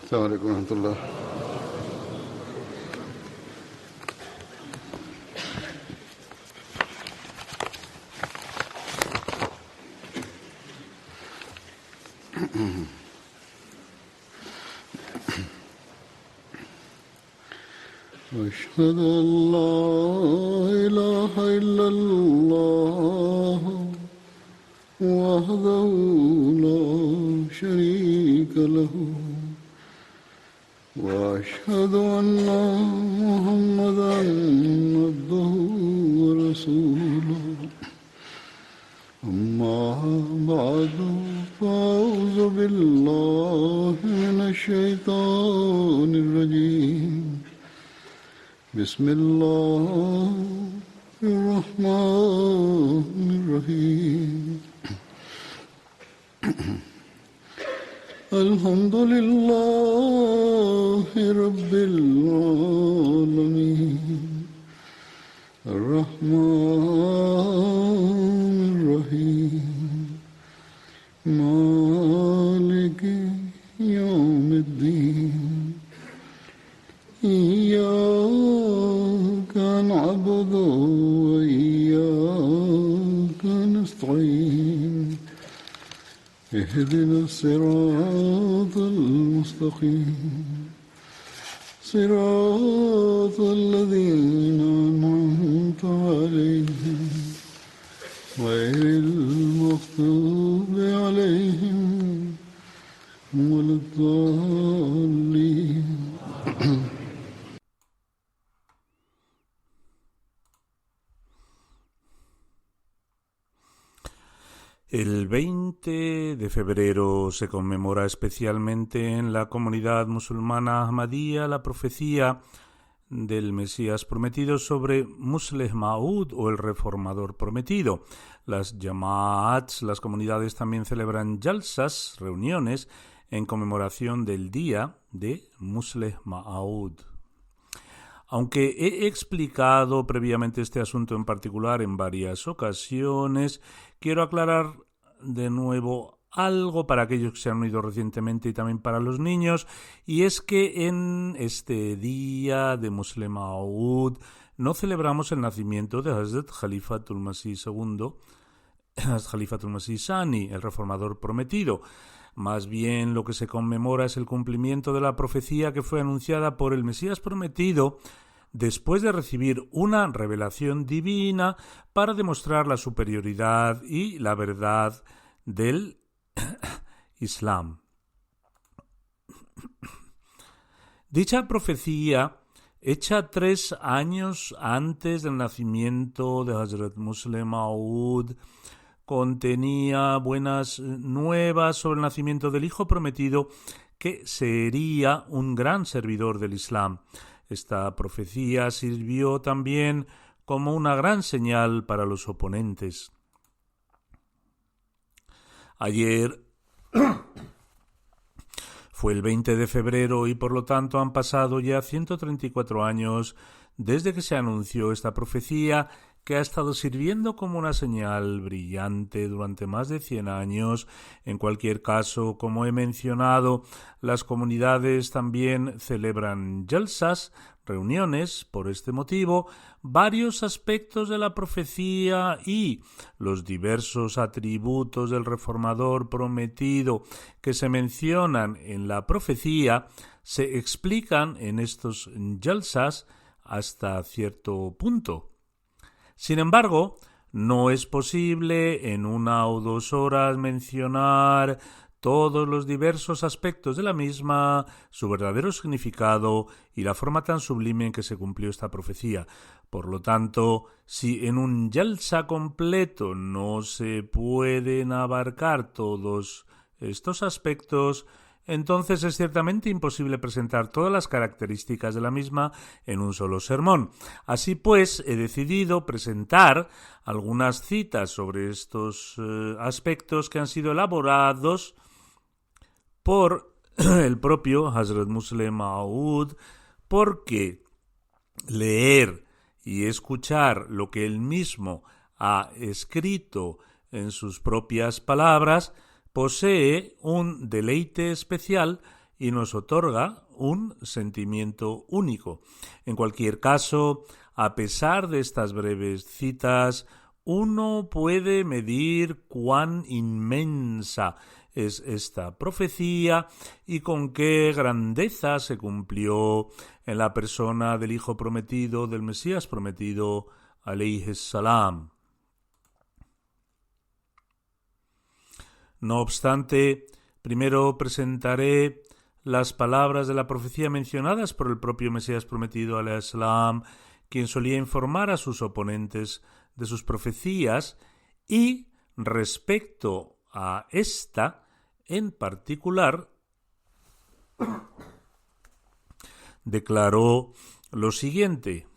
السلام عليكم ورحمة الله. أشهد أن لا إله إلا الله وحده لا شريك له وأشهد أن محمدا عبده ورسوله أما بعد فأعوذ بالله من الشيطان الرجيم بسم الله الرحمن الرحيم الحمد لله رب العالمين الرحمن الرحيم مالك يوم الدين إياك نعبد وإياك نستعين اهدنا الصراط المستقيم صراط الذين أنعمت عليهم غير المغضوب عليهم ولا الضالين. El 20 de febrero se conmemora especialmente en la comunidad musulmana Ahmadía la profecía del Mesías prometido sobre Musleh Maud o el reformador prometido. Las Jamaats, las comunidades, también celebran jalsas, reuniones, en conmemoración del día de Musleh Maud. Aunque he explicado previamente este asunto en particular en varias ocasiones, quiero aclarar de nuevo algo para aquellos que se han unido recientemente y también para los niños, y es que en este día de Musleh Maud no celebramos el nacimiento de Hazrat Khalifatul Masih II, Khalifatul Masih Sani, el reformador prometido. Más bien lo que se conmemora es el cumplimiento de la profecía que fue anunciada por el Mesías prometido después de recibir una revelación divina para demostrar la superioridad y la verdad del Islam. Dicha profecía, hecha 3 años antes del nacimiento de Hazrat Musleh Maud, contenía buenas nuevas sobre el nacimiento del Hijo prometido que sería un gran servidor del Islam. Esta profecía sirvió también como una gran señal para los oponentes. Ayer fue el 20 de febrero y por lo tanto han pasado ya 134 años desde que se anunció esta profecía, que ha estado sirviendo como una señal brillante durante más de 100 años. En cualquier caso, como he mencionado, las comunidades también celebran jalsas, reuniones, por este motivo. Varios aspectos de la profecía y los diversos atributos del reformador prometido que se mencionan en la profecía se explican en estos jalsas hasta cierto punto. Sin embargo, no es posible en 1 o 2 horas mencionar todos los diversos aspectos de la misma, su verdadero significado y la forma tan sublime en que se cumplió esta profecía. Por lo tanto, si en un jalsa completo no se pueden abarcar todos estos aspectos, entonces es ciertamente imposible presentar todas las características de la misma en un solo sermón. Así pues, he decidido presentar algunas citas sobre estos aspectos que han sido elaborados por el propio Hazrat Musleh Maud, porque leer y escuchar lo que él mismo ha escrito en sus propias palabras posee un deleite especial y nos otorga un sentimiento único. En cualquier caso, a pesar de estas breves citas, uno puede medir cuán inmensa es esta profecía y con qué grandeza se cumplió en la persona del Hijo prometido, del Mesías prometido, alayhi salam. No obstante, primero presentaré las palabras de la profecía mencionadas por el propio Mesías prometido, alayhi salam, quien solía informar a sus oponentes de sus profecías, y respecto a esta en particular declaró lo siguiente: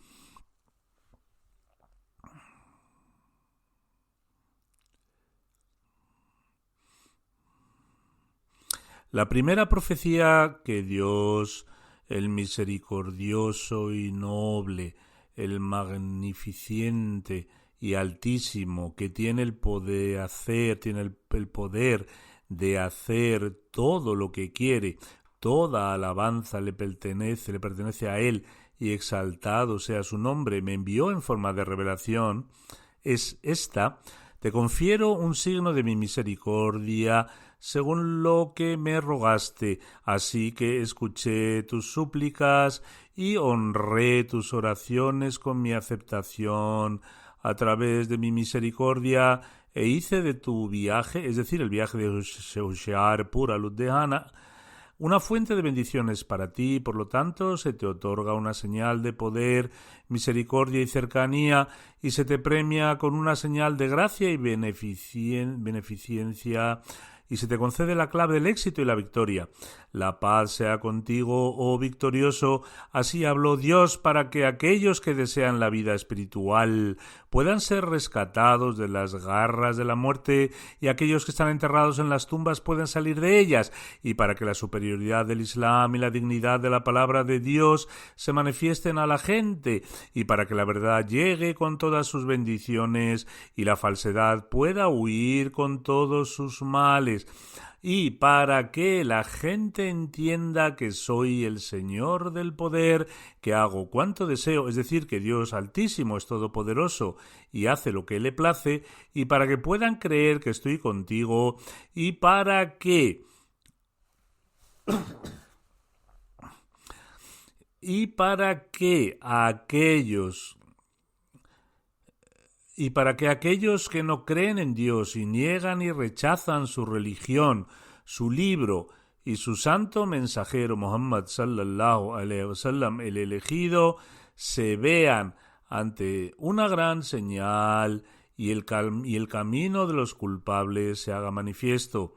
la primera profecía que Dios, el misericordioso y noble, el magnificente y altísimo, que tiene el poder de hacer todo lo que quiere, toda alabanza le pertenece a él, y exaltado sea su nombre, me envió en forma de revelación, es esta: te confiero un signo de mi misericordia, según lo que me rogaste, así que escuché tus súplicas y honré tus oraciones con mi aceptación a través de mi misericordia, e hice de tu viaje, es decir, el viaje de Hoshiar pura luz de Hana, una fuente de bendiciones para ti. Por lo tanto, se te otorga una señal de poder, misericordia y cercanía, y se te premia con una señal de gracia y beneficencia, y se te concede la clave del éxito y la victoria. La paz sea contigo, oh victorioso. Así habló Dios, para que aquellos que desean la vida espiritual puedan ser rescatados de las garras de la muerte, y aquellos que están enterrados en las tumbas puedan salir de ellas, y para que la superioridad del Islam y la dignidad de la palabra de Dios se manifiesten a la gente, y para que la verdad llegue con todas sus bendiciones y la falsedad pueda huir con todos sus males, y para que la gente entienda que soy el Señor del poder, que hago cuanto deseo, es decir, que Dios Altísimo es todopoderoso y hace lo que le place, y para que puedan creer que estoy contigo, y para que aquellos que no creen en Dios y niegan y rechazan su religión, su libro y su santo mensajero Muhammad sallallahu alaihi wasallam, el elegido, se vean ante una gran señal y el camino de los culpables se haga manifiesto.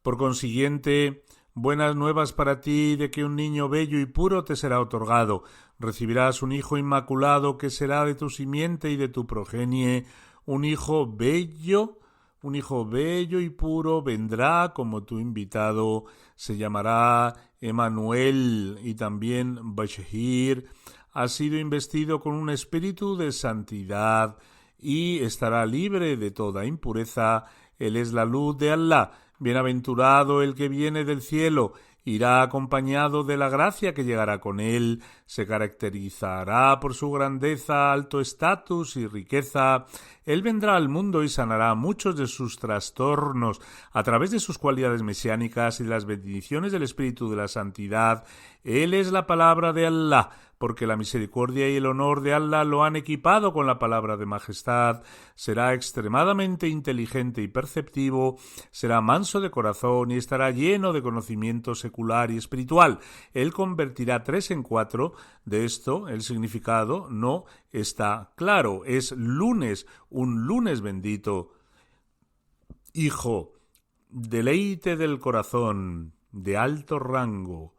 Por consiguiente, buenas nuevas para ti de que un niño bello y puro te será otorgado. Recibirás un hijo inmaculado que será de tu simiente y de tu progenie. Un hijo bello y puro vendrá como tu invitado. Se llamará Emanuel, y también Bashir. Ha sido investido con un espíritu de santidad y estará libre de toda impureza. Él es la luz de Allah. Bienaventurado el que viene del cielo, irá acompañado de la gracia que llegará con él, se caracterizará por su grandeza, alto estatus y riqueza. Él vendrá al mundo y sanará muchos de sus trastornos a través de sus cualidades mesiánicas y de las bendiciones del Espíritu de la Santidad. Él es la palabra de Allah, porque la misericordia y el honor de Allah lo han equipado con la palabra de majestad. Será extremadamente inteligente y perceptivo, será manso de corazón y estará lleno de conocimiento secular y espiritual. Él convertirá 3 en 4. De esto el significado no está claro. Es lunes, un lunes bendito. Hijo, deleite del corazón, de alto rango,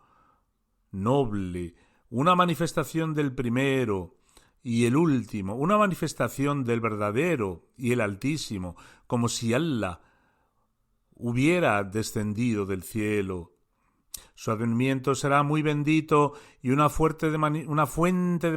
noble, una manifestación del primero y el último, una manifestación del verdadero y el altísimo, como si Allah hubiera descendido del cielo. Su advenimiento será muy bendito y una fuente de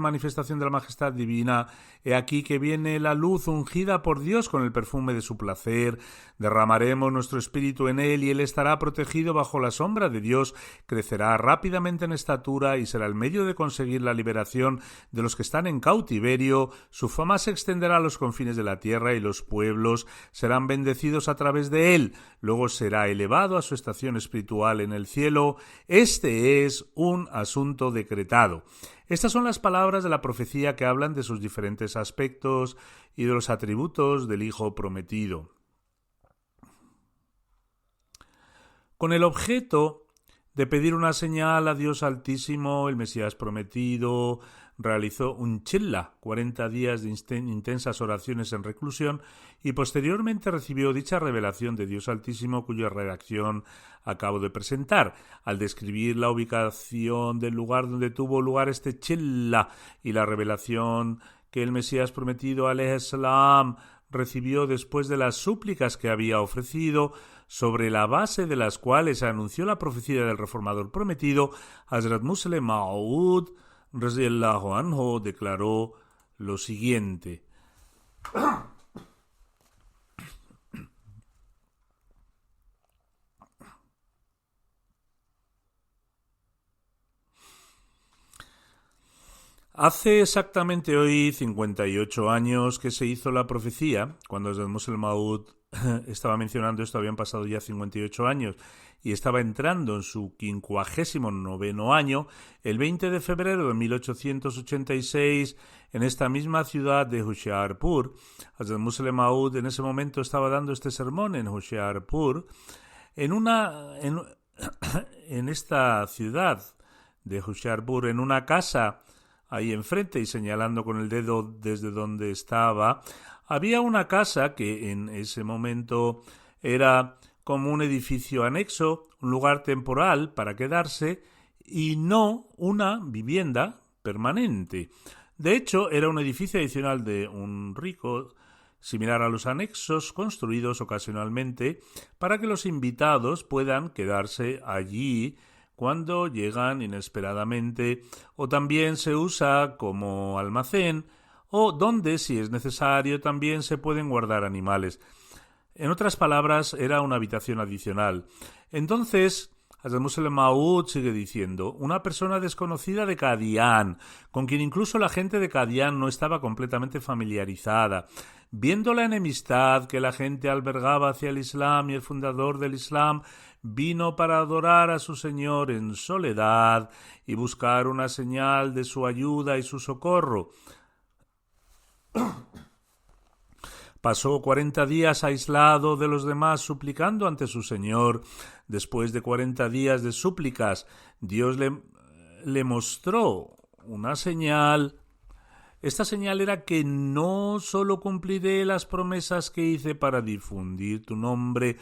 manifestación de la majestad divina. He aquí que viene la luz ungida por Dios con el perfume de su placer. Derramaremos nuestro espíritu en él y él estará protegido bajo la sombra de Dios. Crecerá rápidamente en estatura y será el medio de conseguir la liberación de los que están en cautiverio. Su fama se extenderá a los confines de la tierra y los pueblos serán bendecidos a través de él. Luego será elevado a su estación espiritual en el cielo. Este es un asunto decretado. Estas son las palabras de la profecía que hablan de sus diferentes aspectos y de los atributos del Hijo prometido. Con el objeto de pedir una señal a Dios Altísimo, el Mesías prometido realizó un chilla, 40 días de intensas oraciones en reclusión, y posteriormente recibió dicha revelación de Dios Altísimo, cuya redacción acabo de presentar. Al describir la ubicación del lugar donde tuvo lugar este chilla y la revelación que el Mesías prometido, alayhi salam, recibió después de las súplicas que había ofrecido, sobre la base de las cuales anunció la profecía del reformador prometido, Hazrat Musleh Maud radhiyallahu anhu declaró lo siguiente: hace exactamente hoy 58 años que se hizo la profecía. Cuando Hazrat Musleh Maud estaba mencionando esto, habían pasado ya 58 años y estaba entrando en su 59º año. El 20 de febrero de 1886, en esta misma ciudad de Hoshiarpur, Hazrat Musleh Maud en ese momento estaba dando este sermón en Hoshiarpur. En esta ciudad de Hoshiarpur, en una casa ahí enfrente, y señalando con el dedo desde donde estaba, había una casa que en ese momento era como un edificio anexo, un lugar temporal para quedarse y no una vivienda permanente. De hecho, era un edificio adicional de un rico, similar a los anexos construidos ocasionalmente para que los invitados puedan quedarse allí cuando llegan inesperadamente, o también se usa como almacén, o donde, si es necesario, también se pueden guardar animales. En otras palabras, era una habitación adicional. Entonces, Hazrat Musleh Maud sigue diciendo: una persona desconocida de Qadián, con quien incluso la gente de Qadián no estaba completamente familiarizada, viendo la enemistad que la gente albergaba hacia el Islam y el fundador del Islam, vino para adorar a su Señor en soledad y buscar una señal de su ayuda y su socorro. Pasó 40 días aislado de los demás, suplicando ante su Señor. Después de 40 días de súplicas, Dios le mostró una señal. Esta señal era que no solo cumpliré las promesas que hice para difundir tu nombre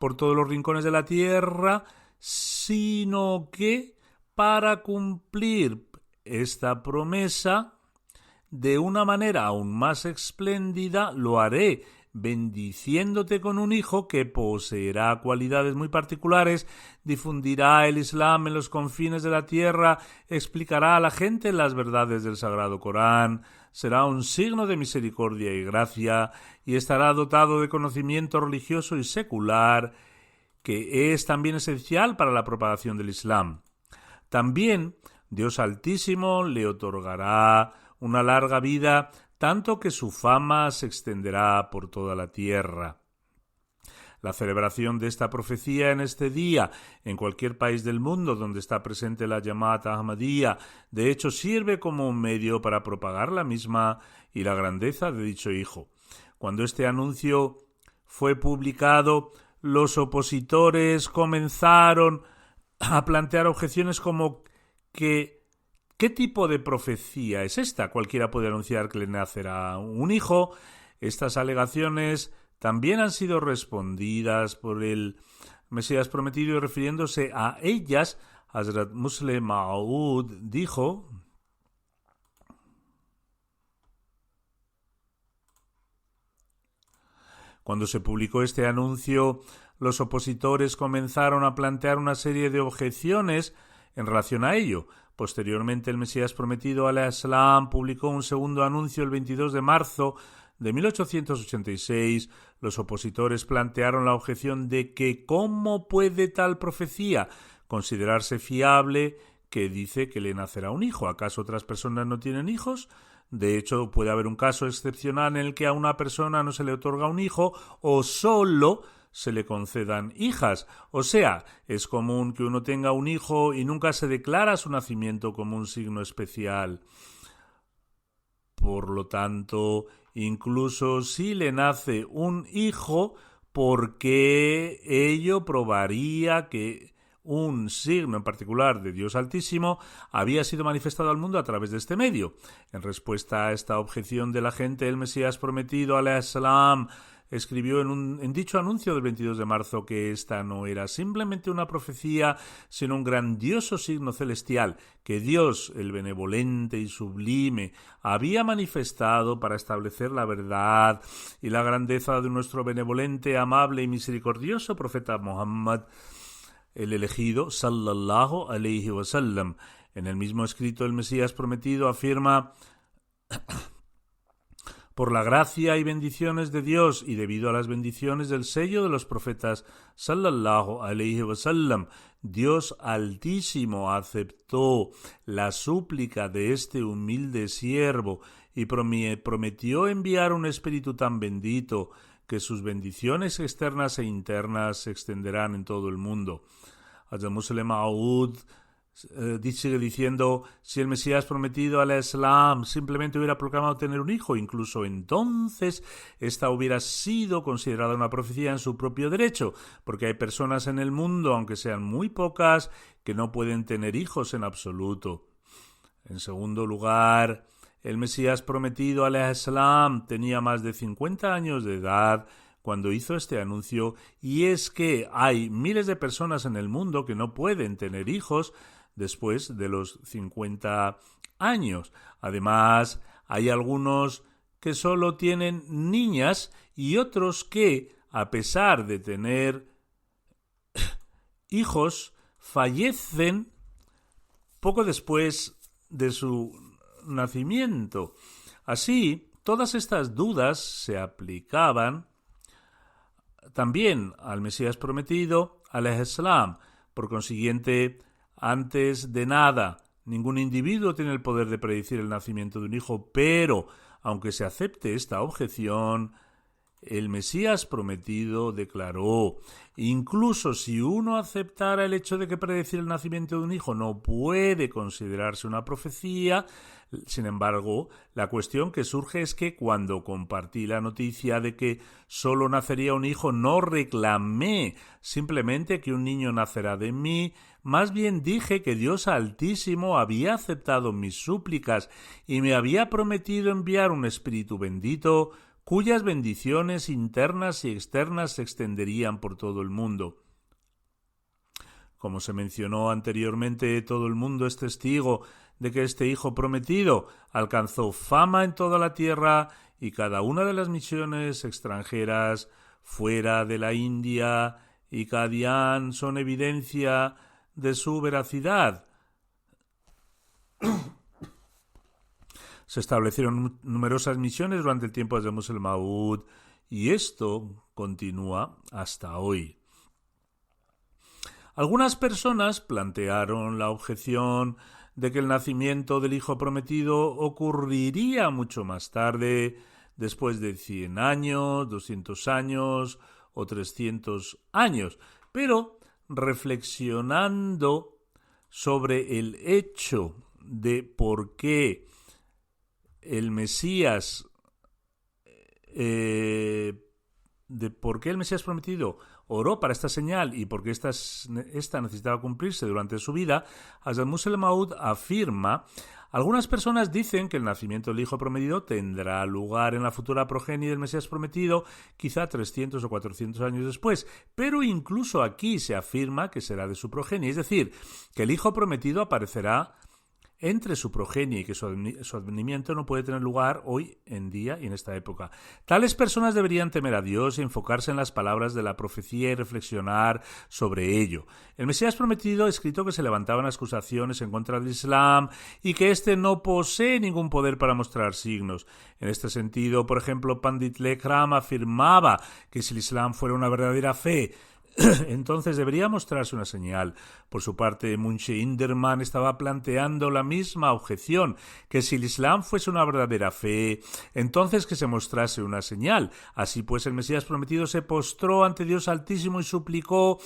por todos los rincones de la tierra, sino que para cumplir esta promesa de una manera aún más espléndida lo haré, bendiciéndote con un hijo que poseerá cualidades muy particulares, difundirá el Islam en los confines de la tierra, explicará a la gente las verdades del Sagrado Corán, será un signo de misericordia y gracia, y estará dotado de conocimiento religioso y secular, que es también esencial para la propagación del Islam. También Dios Altísimo le otorgará una larga vida, tanto que su fama se extenderá por toda la tierra. La celebración de esta profecía en este día, en cualquier país del mundo donde está presente la Jamaat Ahmadiyya, de hecho sirve como un medio para propagar la misma y la grandeza de dicho hijo. Cuando este anuncio fue publicado, los opositores comenzaron a plantear objeciones como que ¿qué tipo de profecía es esta? Cualquiera puede anunciar que le nacerá un hijo. Estas alegaciones también han sido respondidas por el Mesías prometido, y refiriéndose a ellas, Hazrat Musleh Maud dijo: Cuando se publicó este anuncio, los opositores comenzaron a plantear una serie de objeciones en relación a ello. Posteriormente, el Mesías prometido ﷺ publicó un segundo anuncio el 22 de marzo de 1886. Los opositores plantearon la objeción de que ¿cómo puede tal profecía considerarse fiable que dice que le nacerá un hijo? ¿Acaso otras personas no tienen hijos? De hecho, puede haber un caso excepcional en el que a una persona no se le otorga un hijo o solo se le concedan hijas. O sea, es común que uno tenga un hijo y nunca se declara su nacimiento como un signo especial. Por lo tanto, incluso si le nace un hijo, ¿por qué ello probaría que un signo en particular de Dios Altísimo había sido manifestado al mundo a través de este medio? En respuesta a esta objeción de la gente, el Mesías prometido ﷺ escribió en dicho anuncio del 22 de marzo que esta no era simplemente una profecía, sino un grandioso signo celestial que Dios, el benevolente y sublime, había manifestado para establecer la verdad y la grandeza de nuestro benevolente, amable y misericordioso profeta Muhammad, el elegido, sallallahu alayhi wa sallam. En el mismo escrito, el Mesías prometido afirma: por la gracia y bendiciones de Dios y debido a las bendiciones del sello de los profetas sallallahu alayhi wa sallam, Dios Altísimo aceptó la súplica de este humilde siervo y prometió enviar un espíritu tan bendito que sus bendiciones externas e internas se extenderán en todo el mundo. Hazrat Musleh Maud sigue diciendo: si el Mesías prometido ﷺ simplemente hubiera proclamado tener un hijo, incluso entonces esta hubiera sido considerada una profecía en su propio derecho, porque hay personas en el mundo, aunque sean muy pocas, que no pueden tener hijos en absoluto. En segundo lugar, el Mesías prometido ﷺ tenía más de 50 años de edad cuando hizo este anuncio, y es que hay miles de personas en el mundo que no pueden tener hijos después de los 50 años. Además, hay algunos que solo tienen niñas y otros que, a pesar de tener hijos, fallecen poco después de su nacimiento. Así, todas estas dudas se aplicaban también al Mesías prometido, ﷺ. Por consiguiente, antes de nada, ningún individuo tiene el poder de predecir el nacimiento de un hijo, pero, aunque se acepte esta objeción, el Mesías prometido declaró: incluso si uno aceptara el hecho de que predecir el nacimiento de un hijo no puede considerarse una profecía, sin embargo, la cuestión que surge es que cuando compartí la noticia de que solo nacería un hijo, no reclamé simplemente que un niño nacerá de mí, más bien dije que Dios Altísimo había aceptado mis súplicas y me había prometido enviar un espíritu bendito cuyas bendiciones internas y externas se extenderían por todo el mundo. Como se mencionó anteriormente, todo el mundo es testigo de que este hijo prometido alcanzó fama en toda la tierra y cada una de las misiones extranjeras fuera de la India y Qadian son evidencia de su veracidad. Se establecieron numerosas misiones durante el tiempo de Musleh Maud y esto continúa hasta hoy. Algunas personas plantearon la objeción de que el nacimiento del hijo prometido ocurriría mucho más tarde, después de 100 años, 200 años o 300 años, pero reflexionando sobre el hecho de por qué el Mesías prometido oró para esta señal y por qué esta necesitaba cumplirse durante su vida, Hazrat Musleh Maud afirma: algunas personas dicen que el nacimiento del hijo prometido tendrá lugar en la futura progenie del Mesías prometido, quizá 300 o 400 años después, pero incluso aquí se afirma que será de su progenie, es decir, que el hijo prometido aparecerá entre su progenie y que su advenimiento no puede tener lugar hoy en día y en esta época. Tales personas deberían temer a Dios y enfocarse en las palabras de la profecía y reflexionar sobre ello. El Mesías prometido ha escrito que se levantaban acusaciones en contra del Islam y que éste no posee ningún poder para mostrar signos. En este sentido, por ejemplo, Pandit Lekram afirmaba que si el Islam fuera una verdadera fe, entonces debería mostrarse una señal. Por su parte, Munshi Inderman estaba planteando la misma objeción, que si el Islam fuese una verdadera fe, entonces que se mostrase una señal. Así pues, el Mesías prometido se postró ante Dios Altísimo y suplicó: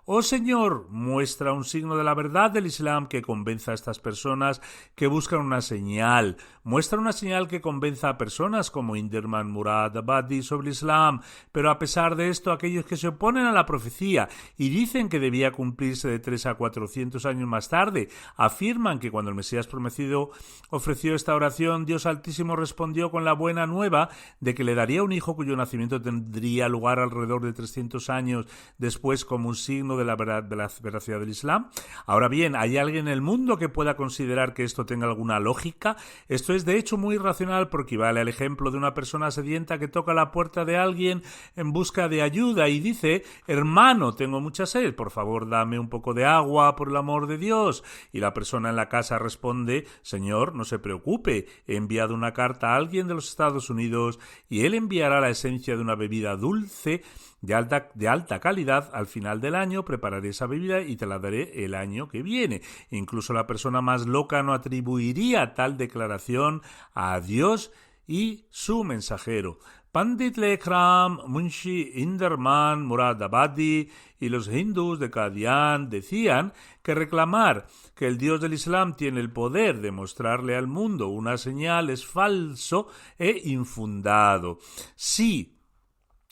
«Oh Señor, muestra un signo de la verdad del Islam que convenza a estas personas que buscan una señal. Muestra una señal que convenza a personas como Inderman Murad Abadi sobre el Islam. Pero a pesar de esto, aquellos que se oponen a la profecía y dicen que debía cumplirse de 3 a 400 años más tarde, afirman que cuando el Mesías prometido ofreció esta oración, Dios Altísimo respondió con la buena nueva de que le daría un hijo cuyo nacimiento tendría lugar alrededor de 300 años después como un signo de la veracidad del Islam». Ahora bien, ¿hay alguien en el mundo que pueda considerar que esto tenga alguna lógica? Esto es de hecho muy irracional porque equivale al ejemplo de una persona sedienta que toca la puerta de alguien en busca de ayuda y dice: «Hermano, tengo mucha sed, por favor dame un poco de agua, por el amor de Dios». Y la persona en la casa responde: «Señor, no se preocupe, he enviado una carta a alguien de los Estados Unidos y él enviará la esencia de una bebida dulce de alta calidad al final del año. Prepararé esa bebida y te la daré el año que viene». Incluso la persona más loca no atribuiría tal declaración a Dios y su mensajero. Pandit Lekram, Munshi Inderman Murad Abadi y los hindús de Qadian decían que reclamar que el Dios del Islam tiene el poder de mostrarle al mundo una señal es falso e infundado. Si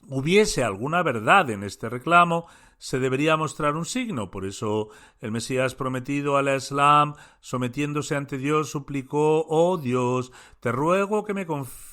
hubiese alguna verdad en este reclamo, se debería mostrar un signo. Por eso el Mesías prometido al Islam, sometiéndose ante Dios, suplicó: «Oh Dios, te ruego que me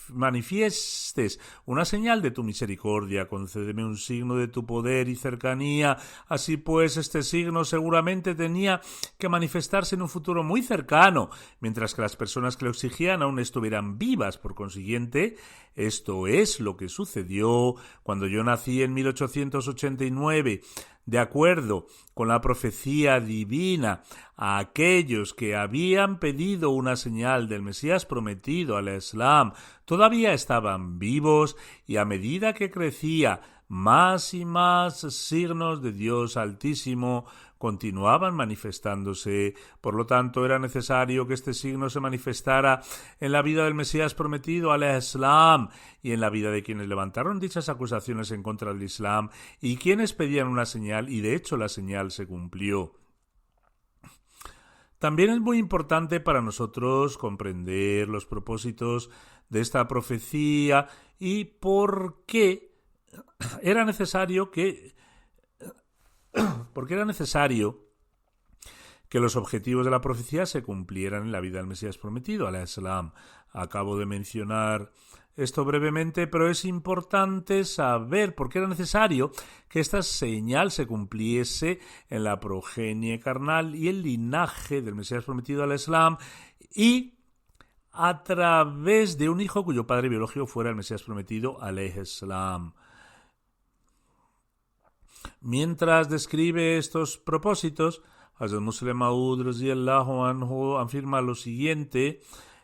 manifiestes una señal de tu misericordia, concédeme un signo de tu poder y cercanía». Así pues, este signo seguramente tenía que manifestarse en un futuro muy cercano, mientras que las personas que lo exigían aún estuvieran vivas. Por consiguiente, esto es lo que sucedió cuando yo nací en 1889. De acuerdo con la profecía divina, a aquellos que habían pedido una señal del Mesías prometido al Islam todavía estaban vivos, y a medida que crecía, más y más signos de Dios Altísimo continuaban manifestándose. Por lo tanto, era necesario que este signo se manifestara en la vida del Mesías prometido al Islam y en la vida de quienes levantaron dichas acusaciones en contra del Islam y quienes pedían una señal, y de hecho la señal se cumplió. También es muy importante para nosotros comprender los propósitos de esta profecía y por qué era necesario que los objetivos de la profecía se cumplieran en la vida del Mesías prometido, al Islam. Acabo de mencionar esto brevemente, pero es importante saber por qué era necesario que esta señal se cumpliese en la progenie carnal y el linaje del Mesías prometido al Islam, y a través de un hijo cuyo padre biológico fuera el Mesías prometido alayhi salam. Mientras describe estos propósitos, Hazrat Musleh Maud radhiyallahu anhu afirma lo siguiente: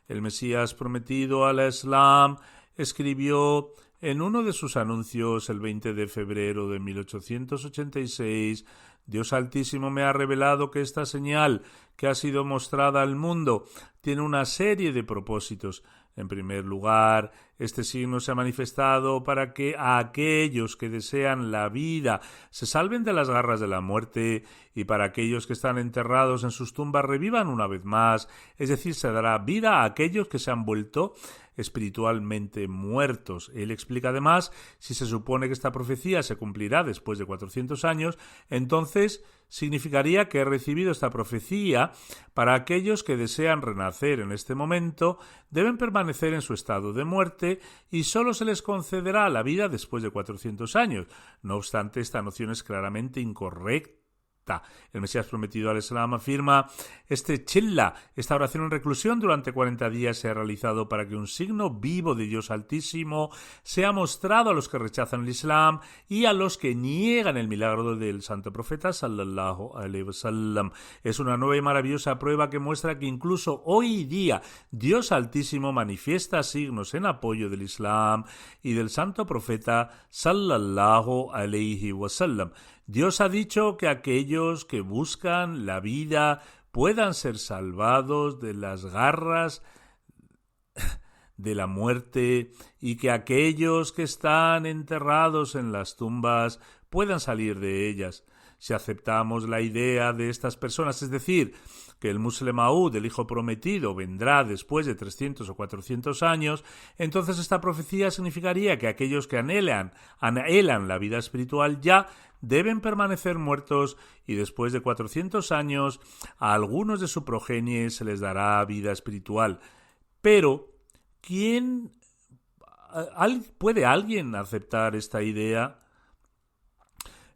el Mesías prometido al Islam escribió en uno de sus anuncios el 20 de febrero de 1886: «Dios Altísimo me ha revelado que esta señal que ha sido mostrada al mundo tiene una serie de propósitos. En primer lugar, este signo se ha manifestado para que a aquellos que desean la vida se salven de las garras de la muerte, y para aquellos que están enterrados en sus tumbas revivan una vez más, es decir, se dará vida a aquellos que se han vuelto espiritualmente muertos». Él explica además: si se supone que esta profecía se cumplirá después de 400 años, entonces significaría que he recibido esta profecía para aquellos que desean renacer en este momento, deben permanecer en su estado de muerte y solo se les concederá la vida después de 400 años. No obstante, esta noción es claramente incorrecta, muerta. El Mesías prometido al-Islam afirma: esta oración en reclusión durante 40 días se ha realizado para que un signo vivo de Dios Altísimo sea mostrado a los que rechazan el Islam y a los que niegan el milagro del santo profeta sallallahu alaihi wasallam. Es una nueva y maravillosa prueba que muestra que incluso hoy día Dios Altísimo manifiesta signos en apoyo del Islam y del santo profeta sallallahu alaihi wasallam. Dios ha dicho que aquellos que buscan la vida puedan ser salvados de las garras de la muerte y que aquellos que están enterrados en las tumbas puedan salir de ellas. Si aceptamos la idea de estas personas, es decir, que el Muslim Maud, el hijo prometido, vendrá después de 300 o 400 años, entonces esta profecía significaría que aquellos que anhelan la vida espiritual ya deben permanecer muertos y después de 400 años a algunos de su progenie se les dará vida espiritual. Pero, ¿puede alguien aceptar esta idea?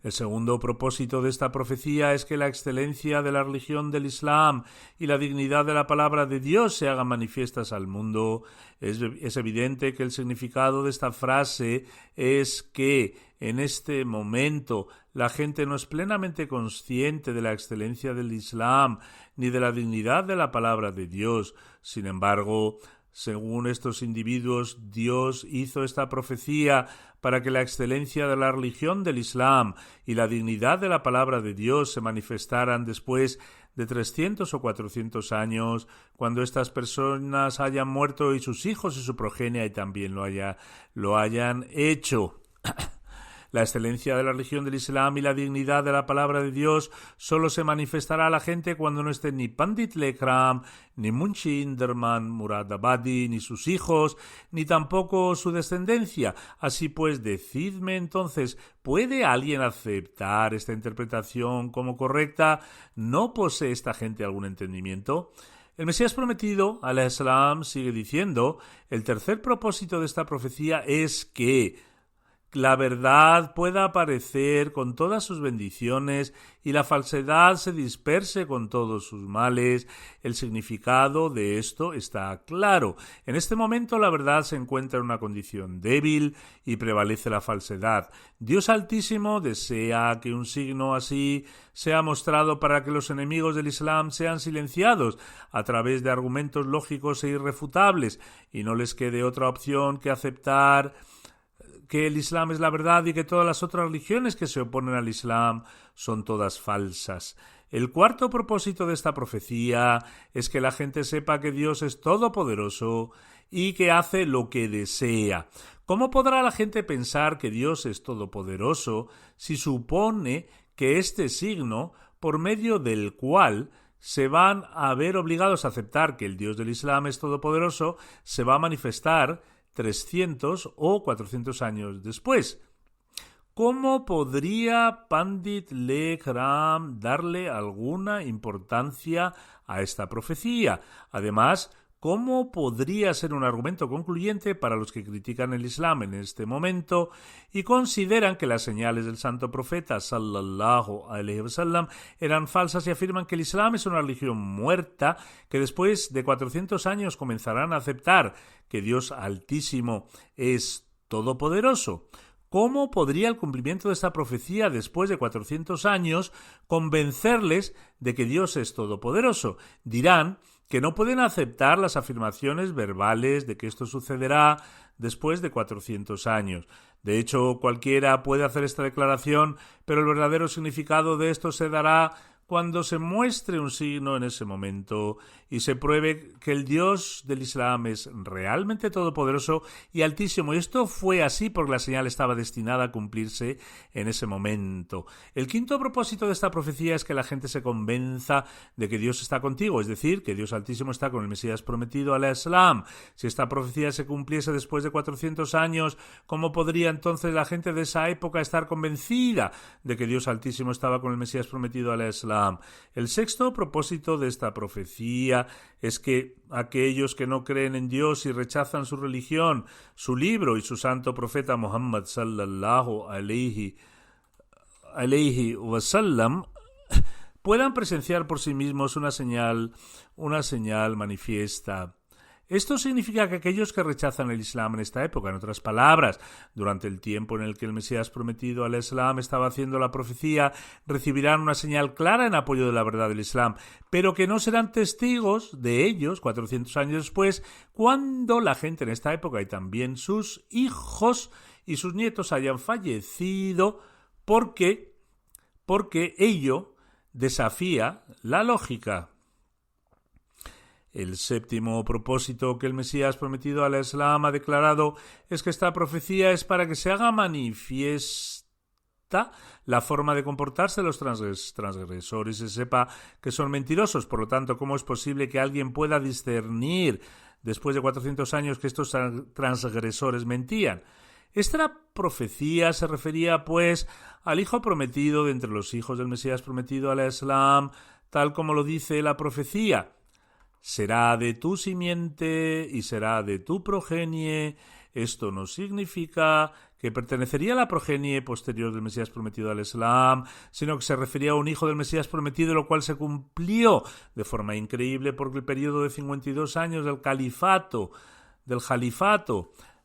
El segundo propósito de esta profecía es que la excelencia de la religión del Islam y la dignidad de la palabra de Dios se hagan manifiestas al mundo. Es evidente que el significado de esta frase es que en este momento la gente no es plenamente consciente de la excelencia del Islam ni de la dignidad de la palabra de Dios. Sin embargo, según estos individuos, Dios hizo esta profecía para que la excelencia de la religión del Islam y la dignidad de la palabra de Dios se manifestaran después de 300 o 400 años, cuando estas personas hayan muerto y sus hijos y su progenie también lo hayan hecho. La excelencia de la religión del Islam y la dignidad de la palabra de Dios solo se manifestará a la gente cuando no estén ni Pandit Lekram, ni Munshi Inderman Muradabadi, ni sus hijos, ni tampoco su descendencia. Así pues, decidme entonces, ¿puede alguien aceptar esta interpretación como correcta? ¿No posee esta gente algún entendimiento? El Mesías prometido, al-Islam, sigue diciendo: el tercer propósito de esta profecía es que la verdad pueda aparecer con todas sus bendiciones y la falsedad se disperse con todos sus males. El significado de esto está claro. En este momento la verdad se encuentra en una condición débil y prevalece la falsedad. Dios Altísimo desea que un signo así sea mostrado para que los enemigos del Islam sean silenciados a través de argumentos lógicos e irrefutables y no les quede otra opción que aceptar que el Islam es la verdad y que todas las otras religiones que se oponen al Islam son todas falsas. El cuarto propósito de esta profecía es que la gente sepa que Dios es todopoderoso y que hace lo que desea. ¿Cómo podrá la gente pensar que Dios es todopoderoso si supone que este signo, por medio del cual se van a ver obligados a aceptar que el Dios del Islam es todopoderoso, se va a manifestar 300 o 400 años después? ¿Cómo podría Pandit Lekram darle alguna importancia a esta profecía? Además, ¿cómo podría ser un argumento concluyente para los que critican el Islam en este momento y consideran que las señales del santo profeta sallallahu alaihi wasallam eran falsas y afirman que el Islam es una religión muerta que después de 400 años comenzarán a aceptar que Dios Altísimo es todopoderoso? ¿Cómo podría el cumplimiento de esta profecía después de 400 años convencerles de que Dios es todopoderoso? Dirán que no pueden aceptar las afirmaciones verbales de que esto sucederá después de 400 años. De hecho, cualquiera puede hacer esta declaración, pero el verdadero significado de esto se dará cuando se muestre un signo en ese momento y se pruebe que el Dios del Islam es realmente todopoderoso y altísimo. Y esto fue así porque la señal estaba destinada a cumplirse en ese momento. El quinto propósito de esta profecía es que la gente se convenza de que Dios está contigo, es decir, que Dios Altísimo está con el Mesías prometido al-Islam. Si esta profecía se cumpliese después de 400 años, ¿cómo podría entonces la gente de esa época estar convencida de que Dios Altísimo estaba con el Mesías prometido al-Islam? El sexto propósito de esta profecía es que aquellos que no creen en Dios y rechazan su religión, su libro y su santo profeta Muhammad sallallahu alaihi wasallam puedan presenciar por sí mismos una señal manifiesta. Esto significa que aquellos que rechazan el Islam en esta época, en otras palabras, durante el tiempo en el que el Mesías prometido al Islam estaba haciendo la profecía, recibirán una señal clara en apoyo de la verdad del Islam, pero que no serán testigos de ellos 400 años después, cuando la gente en esta época y también sus hijos y sus nietos hayan fallecido, porque ello desafía la lógica. El séptimo propósito que el Mesías prometido al Islam ha declarado es que esta profecía es para que se haga manifiesta la forma de comportarse de los transgresores y se sepa que son mentirosos. Por lo tanto, ¿cómo es posible que alguien pueda discernir después de 400 años que estos transgresores mentían? Esta profecía se refería, pues, al hijo prometido de entre los hijos del Mesías prometido al Islam, tal como lo dice la profecía. Será de tu simiente y será de tu progenie. Esto no significa que pertenecería a la progenie posterior del Mesías prometido al Islam, sino que se refería a un hijo del Mesías prometido, lo cual se cumplió de forma increíble porque el periodo de 52 años del califato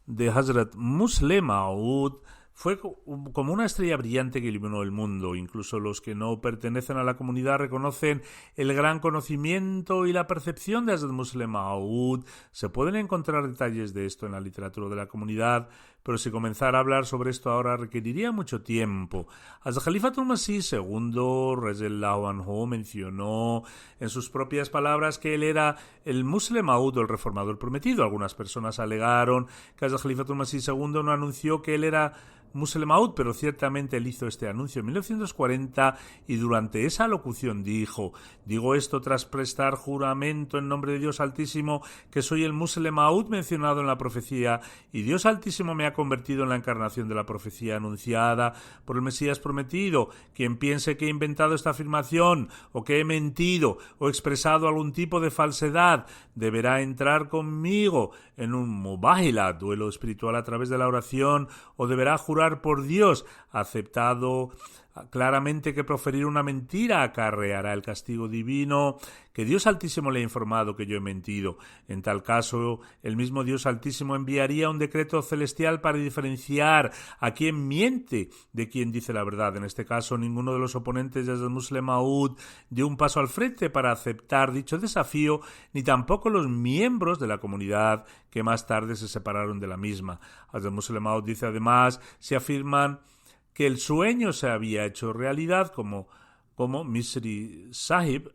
de Hazrat Musleh Maud fue como una estrella brillante que iluminó el mundo. Incluso los que no pertenecen a la comunidad reconocen el gran conocimiento y la percepción de Hazrat Musleh Maud. Se pueden encontrar detalles de esto en la literatura de la comunidad, pero si comenzara a hablar sobre esto ahora requeriría mucho tiempo. Hazrat Khalifatul Masih II, radiyallahu anhu, mencionó en sus propias palabras que él era el Musleh Maud o el reformador prometido. Algunas personas alegaron que Hazrat Khalifatul Masih II no anunció que él era Musleh Maud, pero ciertamente él hizo este anuncio en 1940 y durante esa locución dijo: digo esto tras prestar juramento en nombre de Dios Altísimo que soy el Musleh Maud mencionado en la profecía y Dios Altísimo me ha convertido en la encarnación de la profecía anunciada por el Mesías prometido. Quien piense que he inventado esta afirmación o que he mentido o expresado algún tipo de falsedad deberá entrar conmigo en un mubahila, duelo espiritual a través de la oración, o deberá jurar por Dios, aceptado claramente que proferir una mentira acarreará el castigo divino, que Dios Altísimo le ha informado que yo he mentido. En tal caso, el mismo Dios Altísimo enviaría un decreto celestial para diferenciar a quien miente de quien dice la verdad. En este caso, ninguno de los oponentes de Musleh Maud dio un paso al frente para aceptar dicho desafío, ni tampoco los miembros de la comunidad que más tarde se separaron de la misma. Musleh Maud dice además, se afirman que el sueño se había hecho realidad, como Misri Sahib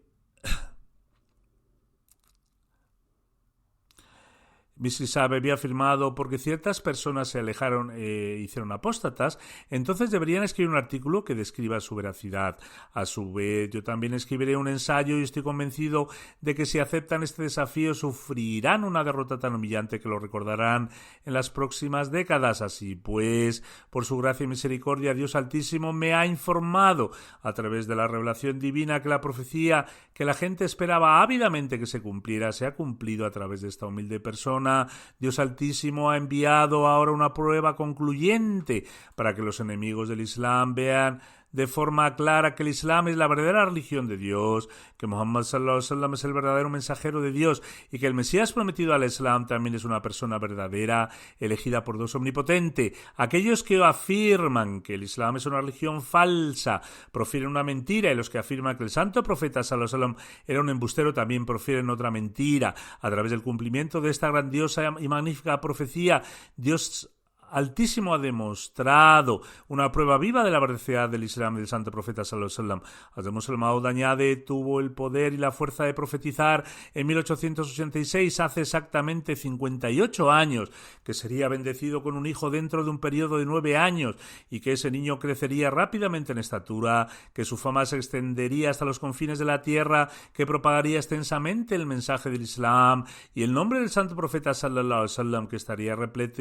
había afirmado, porque ciertas personas se alejaron e hicieron apóstatas, entonces deberían escribir un artículo que describa su veracidad. A su vez, yo también escribiré un ensayo y estoy convencido de que si aceptan este desafío sufrirán una derrota tan humillante que lo recordarán en las próximas décadas. Así pues, por su gracia y misericordia, Dios Altísimo me ha informado a través de la revelación divina que la profecía que la gente esperaba ávidamente que se cumpliera se ha cumplido a través de esta humilde persona. Dios Altísimo ha enviado ahora una prueba concluyente para que los enemigos del Islam vean de forma clara que el Islam es la verdadera religión de Dios, que Muhammad sallallahu alaihi wasallam es el verdadero mensajero de Dios y que el Mesías prometido al Islam también es una persona verdadera, elegida por Dios omnipotente. Aquellos que afirman que el Islam es una religión falsa profieren una mentira, y los que afirman que el santo profeta sallallahu alaihi wasallam era un embustero también profieren otra mentira. A través del cumplimiento de esta grandiosa y magnífica profecía, Dios Altísimo ha demostrado una prueba viva de la veracidad del Islam y del santo profeta sallallahu alaihi wasallam. Hazrat Musleh Maud añade, tuvo el poder y la fuerza de profetizar en 1886, hace exactamente 58 años, que sería bendecido con un hijo dentro de un periodo de 9 años y que ese niño crecería rápidamente en estatura, que su fama se extendería hasta los confines de la tierra, que propagaría extensamente el mensaje del Islam y el nombre del santo profeta sallallahu alaihi wasallam, que estaría repleto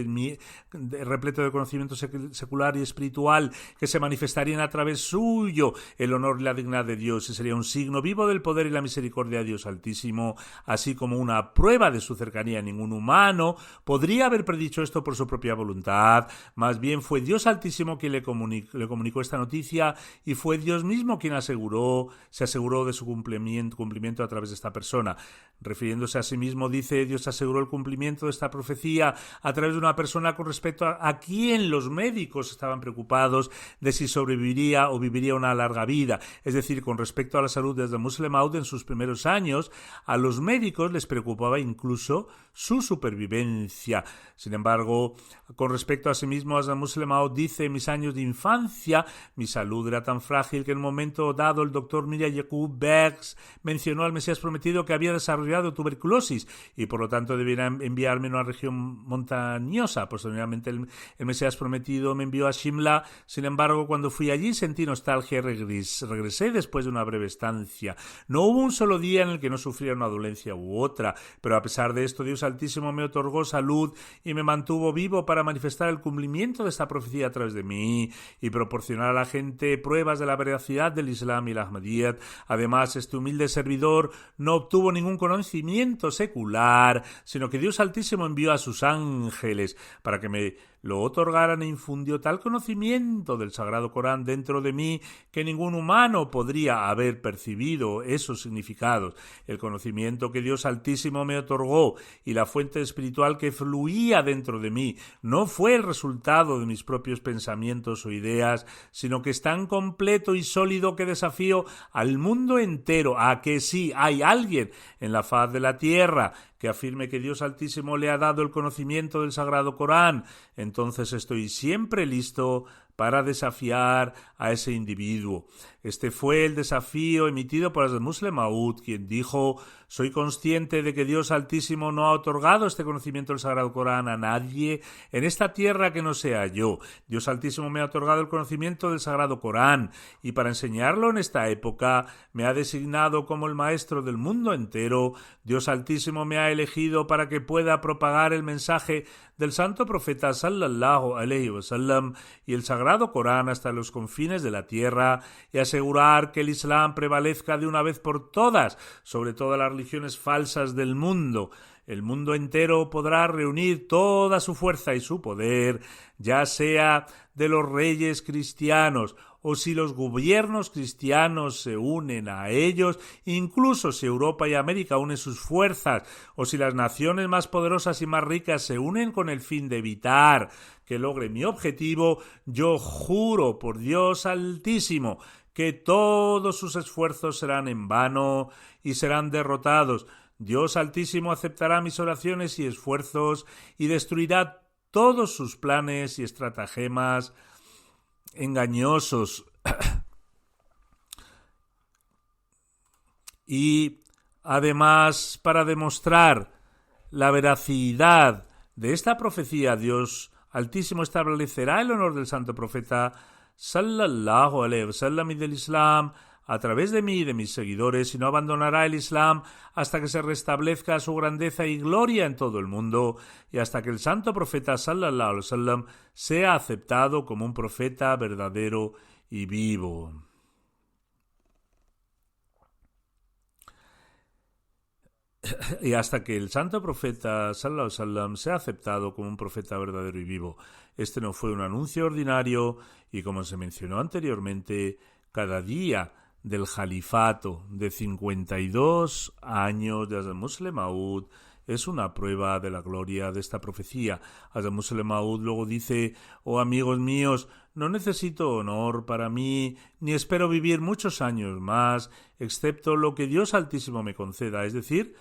repleto de conocimiento secular y espiritual, que se manifestarían a través suyo el honor y la dignidad de Dios, y sería un signo vivo del poder y la misericordia de Dios Altísimo, así como una prueba de su cercanía. Ningún humano podría haber predicho esto por su propia voluntad, más bien fue Dios Altísimo quien le comunicó esta noticia, y fue Dios mismo quien se aseguró de su cumplimiento a través de esta persona. Refiriéndose a sí mismo, dice: Dios aseguró el cumplimiento de esta profecía a través de una persona con respecto a quien los médicos estaban preocupados de si sobreviviría o viviría una larga vida. Es decir, con respecto a la salud de Muslim Maud en sus primeros años, a los médicos les preocupaba incluso su supervivencia. Sin embargo, con respecto a sí mismo, Muslim Maud dice: en mis años de infancia, mi salud era tan frágil que en un momento dado el doctor Mirya Jacob Beggs mencionó al Mesías prometido que había desarrollado tuberculosis y por lo tanto debía enviarme a una región montañosa. Posteriormente el Mesías prometido me envió a Shimla. Sin embargo, cuando fui allí sentí nostalgia y regresé después de una breve estancia. No hubo un solo día en el que no sufriera una dolencia u otra, pero a pesar de esto, Dios Altísimo me otorgó salud y me mantuvo vivo para manifestar el cumplimiento de esta profecía a través de mí y proporcionar a la gente pruebas de la veracidad del Islam y la Ahmadiyyat. Además, este humilde servidor no obtuvo ningún conocimiento secular, sino que Dios Altísimo envió a sus ángeles para que me lo otorgaran e infundió tal conocimiento del Sagrado Corán dentro de mí que ningún humano podría haber percibido esos significados. El conocimiento que Dios Altísimo me otorgó y la fuente espiritual que fluía dentro de mí no fue el resultado de mis propios pensamientos o ideas, sino que es tan completo y sólido que desafío al mundo entero a que sí hay alguien en la faz de la tierra que afirme que Dios Altísimo le ha dado el conocimiento del Sagrado Corán. Entonces estoy siempre listo para desafiar a ese individuo. Este fue el desafío emitido por Muslim Maud, quien dijo: soy consciente de que Dios Altísimo no ha otorgado este conocimiento del Sagrado Corán a nadie en esta tierra que no sea yo. Dios Altísimo me ha otorgado el conocimiento del Sagrado Corán y para enseñarlo en esta época me ha designado como el maestro del mundo entero. Dios Altísimo me ha elegido para que pueda propagar el mensaje del santo profeta sallallahu alaihi wasallam y el Sagrado Corán hasta los confines de la tierra y asegurar que el Islam prevalezca de una vez por todas sobre todas las religiones falsas del mundo. El mundo entero podrá reunir toda su fuerza y su poder, ya sea de los reyes cristianos o si los gobiernos cristianos se unen a ellos, incluso si Europa y América unen sus fuerzas, o si las naciones más poderosas y más ricas se unen con el fin de evitar que logre mi objetivo, yo juro por Dios Altísimo que todos sus esfuerzos serán en vano y serán derrotados. Dios Altísimo aceptará mis oraciones y esfuerzos y destruirá todos sus planes y estratagemas engañosos. Y además, para demostrar la veracidad de esta profecía, Dios Altísimo establecerá el honor del santo profeta sallallahu alaihi wasallam y del Islam a través de mí y de mis seguidores, y no abandonará el Islam hasta que se restablezca su grandeza y gloria en todo el mundo, y hasta que el santo profeta sallallahu alaihi wasallam sea aceptado como un profeta verdadero y vivo. Y hasta que el santo profeta sallallahu alaihi wasallam sea aceptado como un profeta verdadero y vivo. Este no fue un anuncio ordinario, y como se mencionó anteriormente, cada día del califato de 52 años de Muslim Maud es una prueba de la gloria de esta profecía. Muslim Maud luego dice: oh amigos míos, no necesito honor para mí, ni espero vivir muchos años más, excepto lo que Dios Altísimo me conceda, es decir,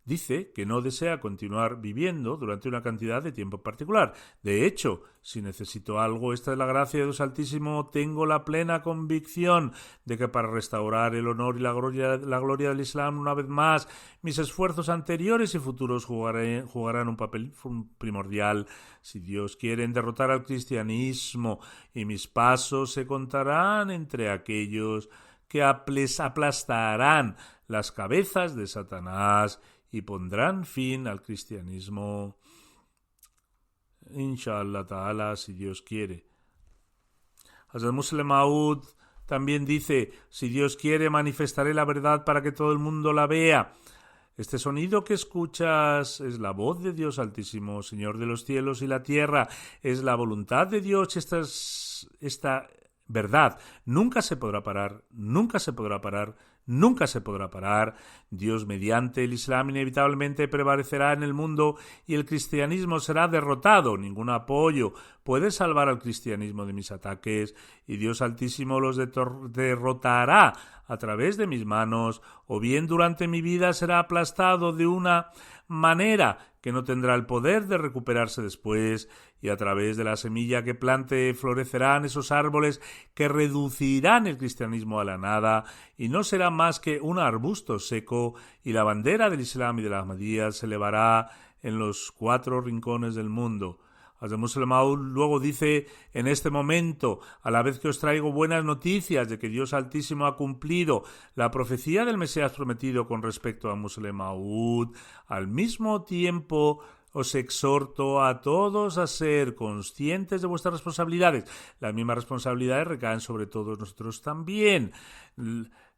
dice que no desea continuar viviendo durante una cantidad de tiempo particular. De hecho, si necesito algo, esta es la gracia de Dios Altísimo. Tengo la plena convicción de que para restaurar el honor y la gloria del Islam una vez más, mis esfuerzos anteriores y futuros jugarán un papel primordial. Si Dios quiere derrotar al cristianismo, y mis pasos se contarán entre aquellos que aplastarán las cabezas de Satanás y pondrán fin al cristianismo inshallah ta'ala, si Dios quiere. Hazrat Musleh Maud también dice: si Dios quiere, manifestaré la verdad para que todo el mundo la vea. Este sonido que escuchas es la voz de Dios Altísimo, Señor de los cielos y la tierra. Es la voluntad de Dios. Esta verdad nunca se podrá parar, nunca se podrá parar, nunca se podrá parar. Dios, mediante el Islam, inevitablemente prevalecerá en el mundo y el cristianismo será derrotado. Ningún apoyo puede salvar al cristianismo de mis ataques, y Dios Altísimo los derrotará a través de mis manos, o bien durante mi vida será aplastado de una manera que no tendrá el poder de recuperarse después, y a través de la semilla que plante florecerán esos árboles que reducirán el cristianismo a la nada, y no será más que un arbusto seco, y la bandera del Islam y de la Ahmadiyya se elevará en los 4 rincones del mundo. Hazrat Musleh Maud luego dice: en este momento, a la vez que os traigo buenas noticias de que Dios Altísimo ha cumplido la profecía del Mesías prometido con respecto a Musleh Maud, al mismo tiempo os exhorto a todos a ser conscientes de vuestras responsabilidades. Las mismas responsabilidades recaen sobre todos nosotros también.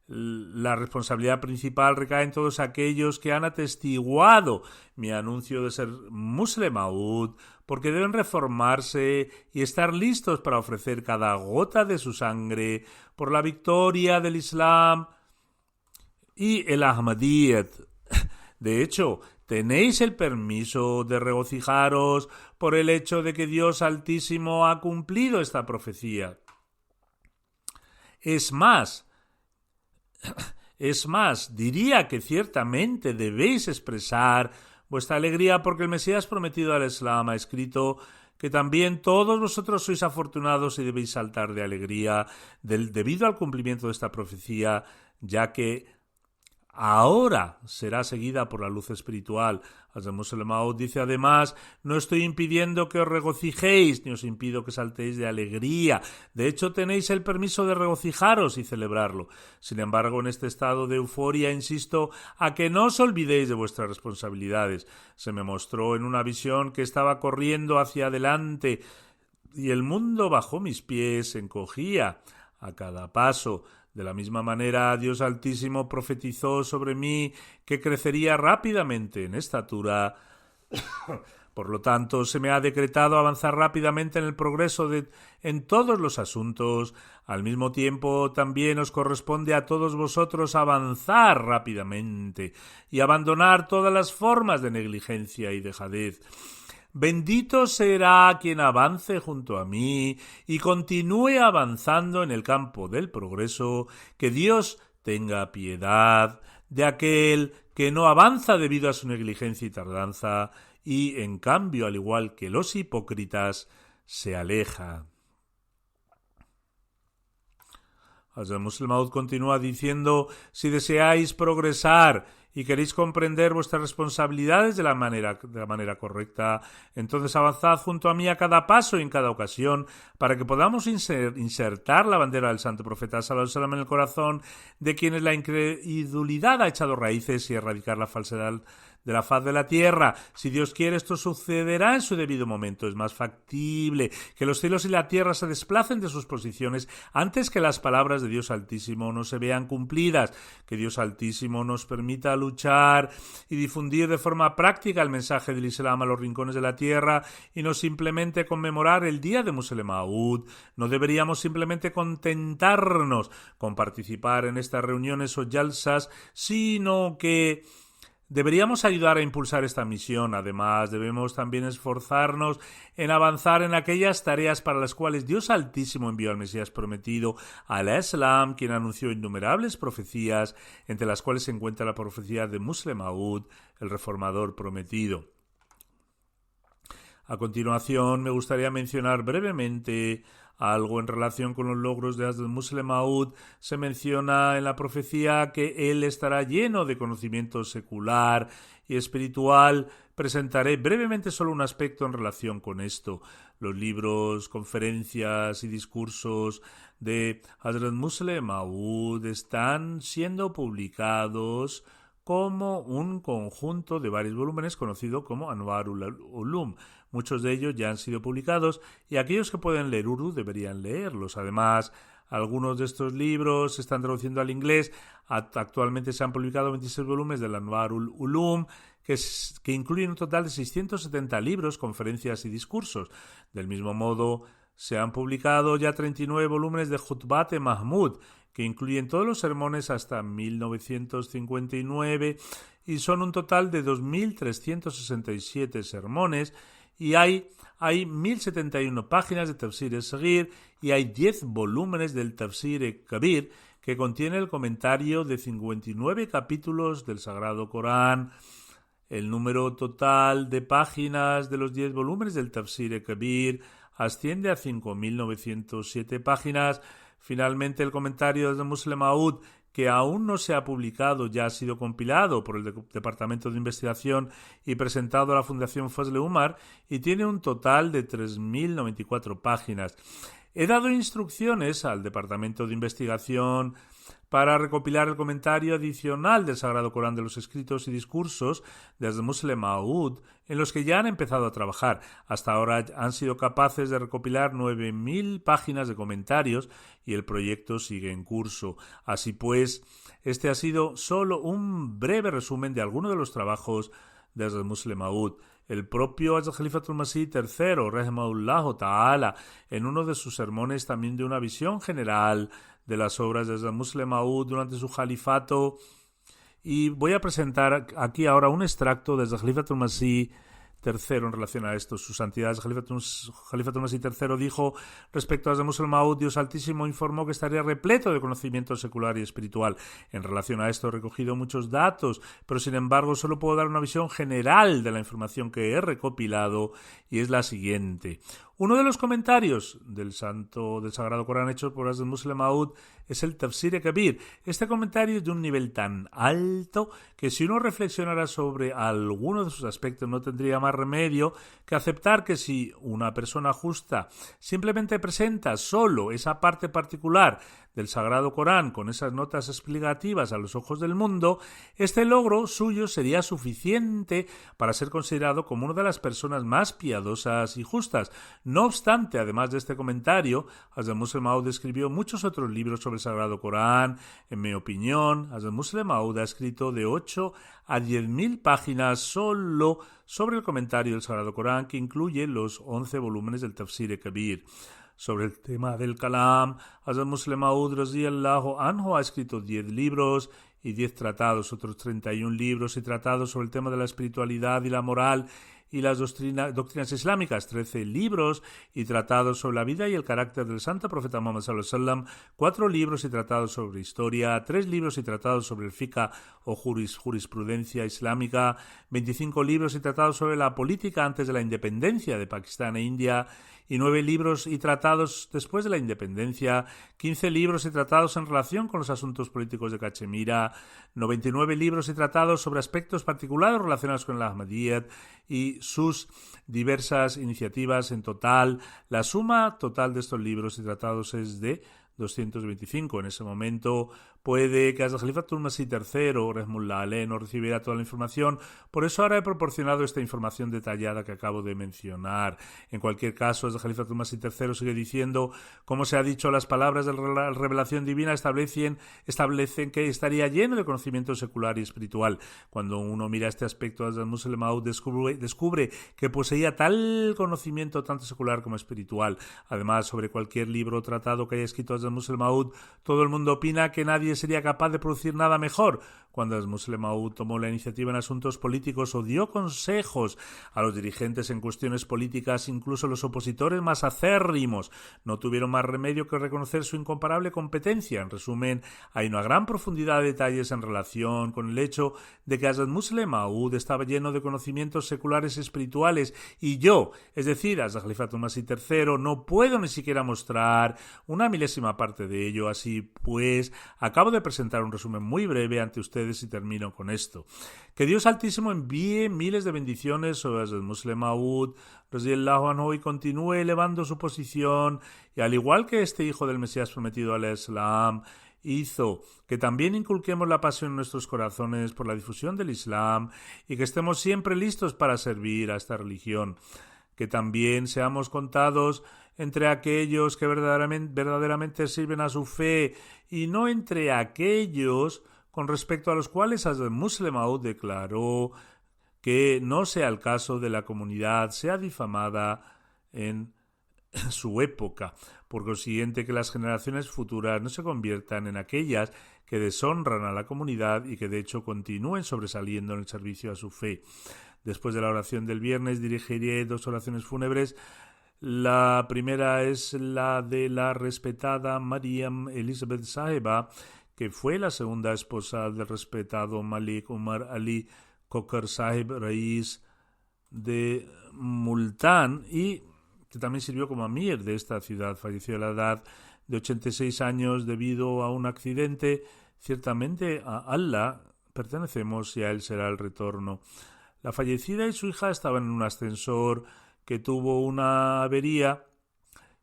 La responsabilidad principal recae en todos aquellos que han atestiguado mi anuncio de ser Musleh Maud, porque deben reformarse y estar listos para ofrecer cada gota de su sangre por la victoria del Islam y el Ahmadiyyat. De hecho, tenéis el permiso de regocijaros por el hecho de que Dios Altísimo ha cumplido esta profecía. Es más, diría que ciertamente debéis expresar vuestra alegría porque el Mesías prometido al Islam ha escrito que también todos vosotros sois afortunados y debéis saltar de alegría debido al cumplimiento de esta profecía, ya que ahora será seguida por la luz espiritual. Hazrat Musleh Maud dice además: no estoy impidiendo que os regocijéis, ni os impido que saltéis de alegría. De hecho, tenéis el permiso de regocijaros y celebrarlo. Sin embargo, en este estado de euforia, insisto a que no os olvidéis de vuestras responsabilidades. Se me mostró en una visión que estaba corriendo hacia adelante y el mundo bajo mis pies se encogía a cada paso. De la misma manera, Dios Altísimo profetizó sobre mí que crecería rápidamente en estatura. Por lo tanto, se me ha decretado avanzar rápidamente en el progreso en todos los asuntos. Al mismo tiempo, también os corresponde a todos vosotros avanzar rápidamente y abandonar todas las formas de negligencia y dejadez. Bendito será quien avance junto a mí y continúe avanzando en el campo del progreso. Que Dios tenga piedad de aquel que no avanza debido a su negligencia y tardanza y, en cambio, al igual que los hipócritas, se aleja. Hazrat Musleh Maud continúa diciendo: si deseáis progresar y queréis comprender vuestras responsabilidades de la manera correcta, entonces avanzad junto a mí a cada paso y en cada ocasión para que podamos insertar la bandera del santo profeta sallallahu alaihi wasallam en el corazón de quienes la incredulidad ha echado raíces y erradicar la falsedad de la faz de la tierra. Si Dios quiere, esto sucederá en su debido momento. Es más factible que los cielos y la tierra se desplacen de sus posiciones antes que las palabras de Dios Altísimo no se vean cumplidas. Que Dios Altísimo nos permita luchar y difundir de forma práctica el mensaje del Islam a los rincones de la tierra y no simplemente conmemorar el día de Musleh Maud. No deberíamos simplemente contentarnos con participar en estas reuniones o jalsas, sino que deberíamos ayudar a impulsar esta misión. Además, debemos también esforzarnos en avanzar en aquellas tareas para las cuales Dios Altísimo envió al Mesías prometido, al Islam, quien anunció innumerables profecías, entre las cuales se encuentra la profecía de Musleh Maud, el reformador prometido. A continuación, me gustaría mencionar brevemente algo en relación con los logros de Hazrat Musleh Maud. Se menciona en la profecía que él estará lleno de conocimiento secular y espiritual. Presentaré brevemente solo un aspecto en relación con esto. Los libros, conferencias y discursos de Hazrat Musleh Maud están siendo publicados como un conjunto de varios volúmenes conocido como Anwarul Ulum. Muchos de ellos ya han sido publicados y aquellos que pueden leer Urdu deberían leerlos. Además, algunos de estos libros se están traduciendo al inglés. Actualmente se han publicado 26 volúmenes del Anwarul Ulum, que incluyen un total de 670 libros, conferencias y discursos. Del mismo modo, se han publicado ya 39 volúmenes de Khutbat-e Mahmud, que incluyen todos los sermones hasta 1959 y son un total de 2.367 sermones, y hay 1.071 páginas de Tafsir-e-Saghir y hay 10 volúmenes del Tafsir-e-Kabir, que contiene el comentario de 59 capítulos del Sagrado Corán. El número total de páginas de los 10 volúmenes del Tafsir-e-Kabir asciende a 5.907 páginas. Finalmente, el comentario de Muslim Maud, que aún no se ha publicado, ya ha sido compilado por el Departamento de Investigación y presentado a la Fundación Fazl Umar y tiene un total de 3.094 páginas. He dado instrucciones al Departamento de Investigación para recopilar el comentario adicional del Sagrado Corán de los escritos y discursos desde Muslim Maud, en los que ya han empezado a trabajar. Hasta ahora han sido capaces de recopilar 9.000 páginas de comentarios y el proyecto sigue en curso. Así pues, este ha sido solo un breve resumen de algunos de los trabajos desde Muslim Maud. El propio Hazrat Khalifatul Masih III, rahimahullah ta'ala, en uno de sus sermones también dio una visión general de las obras de Muslim Maud durante su califato, y voy a presentar aquí ahora un extracto de Khalifatul Masih III en relación a esto. Su santidad Khalifatul Masih III dijo respecto a Muslim Maud: Dios Altísimo informó que estaría repleto de conocimiento secular y espiritual. En relación a esto he recogido muchos datos, pero sin embargo solo puedo dar una visión general de la información que he recopilado, y es la siguiente. Uno de los comentarios del Sagrado Corán hechos por Hazrat Muslim Maud es el Tafsir-e-Kabir. Este comentario es de un nivel tan alto que si uno reflexionara sobre alguno de sus aspectos no tendría más remedio que aceptar que si una persona justa simplemente presenta solo esa parte particular del Sagrado Corán con esas notas explicativas a los ojos del mundo, este logro suyo sería suficiente para ser considerado como una de las personas más piadosas y justas. No obstante, además de este comentario, Hazrat Muslim Maud escribió muchos otros libros sobre el Sagrado Corán. En mi opinión, Hazrat Muslim Maud ha escrito de 8 a 10.000 páginas solo sobre el comentario del Sagrado Corán, que incluye los 11 volúmenes del Tafsir-e-Kabir. Sobre el tema del Kalam, Hazrat Muslim Maud radhiyallahu anhu ha escrito 10 libros y 10 tratados, otros 31 libros y tratados sobre el tema de la espiritualidad y la moral y las doctrinas islámicas, 13 libros y tratados sobre la vida y el carácter del santo profeta Muhammad sallallahu alaihi wasallam, 4 libros y tratados sobre historia, 3 libros y tratados sobre el fiqh o jurisprudencia islámica, 25 libros y tratados sobre la política antes de la independencia de Pakistán e India, y 9 libros y tratados después de la independencia, 15 libros y tratados en relación con los asuntos políticos de Cachemira, 99 libros y tratados sobre aspectos particulares relacionados con el Ahmadiyyat y sus diversas iniciativas. En total, la suma total de estos libros y tratados es de 225. En ese momento puede que Hazrat Khalifatul Masih III, Rahmullah Aleh, no recibiera toda la información, por eso ahora he proporcionado esta información detallada que acabo de mencionar. En cualquier caso, Hazrat Khalifatul Masih III sigue diciendo: como se ha dicho, las palabras de la revelación divina establecen que estaría lleno de conocimiento secular y espiritual. Cuando uno mira este aspecto, Hazrat Muslim Maud descubre que poseía tal conocimiento tanto secular como espiritual. Además, sobre cualquier libro o tratado que haya escrito Hazrat Muslim Maud, todo el mundo opina que nadie sería capaz de producir nada mejor. Cuando Hazrat Muslim Maud tomó la iniciativa en asuntos políticos o dio consejos a los dirigentes en cuestiones políticas, incluso los opositores más acérrimos no tuvieron más remedio que reconocer su incomparable competencia. En resumen, hay una gran profundidad de detalles en relación con el hecho de que Hazrat Muslim Maud estaba lleno de conocimientos seculares y espirituales, y yo, es decir, Hazrat Khalifatul Masih III, no puedo ni siquiera mostrar una milésima parte de ello. Así pues, acabo de presentar un resumen muy breve ante ustedes y termino con esto. Que Dios Altísimo envíe miles de bendiciones sobre Hazrat Muslim Maud radhiyallahu anhu y continúe elevando su posición, y al igual que este hijo del Mesías prometido al Islam hizo, que también inculquemos la pasión en nuestros corazones por la difusión del Islam y que estemos siempre listos para servir a esta religión. que también seamos contados entre aquellos que verdaderamente sirven a su fe y no entre aquellos con respecto a los cuales Hazrat Muslim Maud declaró que no sea el caso de la comunidad sea difamada en su época, por consiguiente que las generaciones futuras no se conviertan en aquellas que deshonran a la comunidad y que de hecho continúen sobresaliendo en el servicio a su fe. Después de la oración del viernes dirigiré 2 oraciones fúnebres. La primera es la de la respetada Mariam Elizabeth Saheba, que fue la segunda esposa del respetado Malik Umar Ali Kokar Sahib Rais de Multán y que también sirvió como amir de esta ciudad. Falleció a la edad de 86 años debido a un accidente. Ciertamente a Allah pertenecemos y a Él será el retorno. La fallecida y su hija estaban en un ascensor que tuvo una avería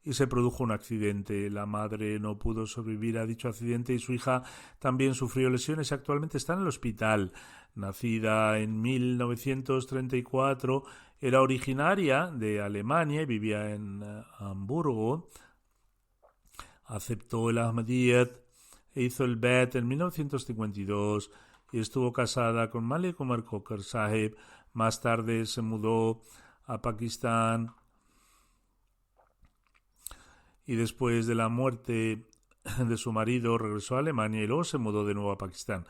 y se produjo un accidente. La madre no pudo sobrevivir a dicho accidente y su hija también sufrió lesiones y actualmente está en el hospital. Nacida en 1934, era originaria de Alemania y vivía en Hamburgo. Aceptó el Ahmadiyyat e hizo el Bet en 1952 y estuvo casada con Malik Umar Kokar Sahib. Más tarde se mudó a Pakistán y después de la muerte de su marido regresó a Alemania y luego se mudó de nuevo a Pakistán.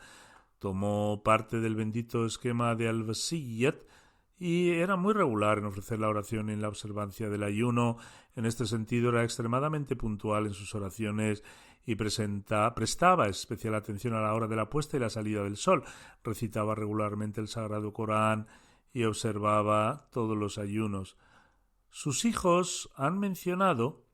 Tomó parte del bendito esquema de Al-Wasiyyat y era muy regular en ofrecer la oración y en la observancia del ayuno. En este sentido era extremadamente puntual en sus oraciones y prestaba especial atención a la hora de la puesta y la salida del sol. Recitaba regularmente el Sagrado Corán y observaba todos los ayunos. Sus hijos han mencionado